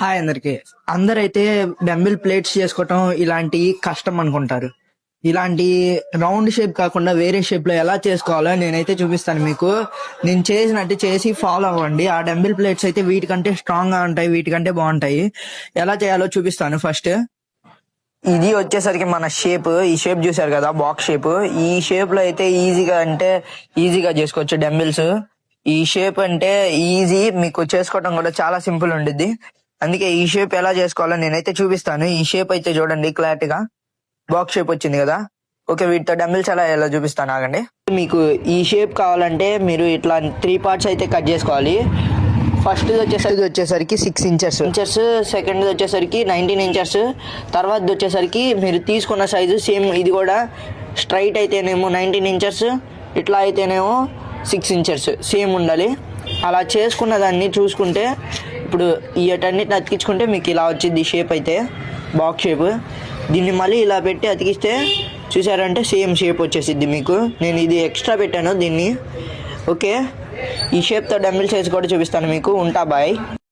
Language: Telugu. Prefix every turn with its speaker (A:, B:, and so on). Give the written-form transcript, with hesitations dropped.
A: హాయ్ అందరికి. అందరైతే డంబుల్ ప్లేట్స్ చేసుకోవటం ఇలాంటి కష్టం అనుకుంటారు. ఇలాంటి రౌండ్ షేప్ కాకుండా వేరే షేప్ లో ఎలా చేసుకోవాలో నేనైతే చూపిస్తాను మీకు. నేను చేసినట్టు చేసి ఫాలో అవ్వండి. ఆ డంబుల్ ప్లేట్స్ అయితే వీటికంటే స్ట్రాంగ్ గా ఉంటాయి, వీటికంటే బాగుంటాయి. ఎలా చేయాలో చూపిస్తాను. ఫస్ట్ ఇది వచ్చేసరికి మన షేప్. ఈ షేప్ చూసారు కదా, బాక్స్ షేప్. ఈ షేప్ లో అయితే ఈజీగా చేసుకోవచ్చు డంబుల్స్. ఈ షేప్ అంటే ఈజీ, మీకు చేసుకోవడం కూడా చాలా సింపుల్ ఉండిద్ది. అందుకే ఈ షేప్ ఎలా చేసుకోవాలో నేనైతే చూపిస్తాను. ఈ షేప్ అయితే చూడండి, క్లారిటీగా బాక్స్ షేప్ వచ్చింది కదా. ఓకే, వీటితో డంబుల్స్ ఎలా చూపిస్తాను, ఆగండి. మీకు ఈ షేప్ కావాలంటే మీరు ఇట్లా 3 పార్ట్స్ అయితే కట్ చేసుకోవాలి. ఫస్ట్ వచ్చేసరికి 6 ఇంచెస్, సెకండ్ వచ్చేసరికి 19 ఇంచెస్, తర్వాత వచ్చేసరికి మీరు తీసుకున్న సైజు సేమ్. ఇది కూడా స్ట్రైట్ అయితేనేమో 19 ఇంచెస్, ఇట్లా అయితేనేమో 6 ఇంచెస్ సేమ్ ఉండాలి. అలా చేసుకున్న దాన్ని చూసుకుంటే ఇప్పుడు వీటన్నిటిని అతికించుకుంటే మీకు ఇలా వచ్చింది షేప్ అయితే, బాక్స్ షేప్. దీన్ని మళ్ళీ ఇలా పెట్టి అతికిస్తే చూసారంటే సేమ్ షేప్ వచ్చేసిద్ది మీకు. నేను ఇది ఎక్స్ట్రా పెట్టాను దీన్ని. ఓకే, ఈ షేప్తో డంబుల్స్ చేసి కూడా చూపిస్తాను మీకు. ఉంటా, బాయ్.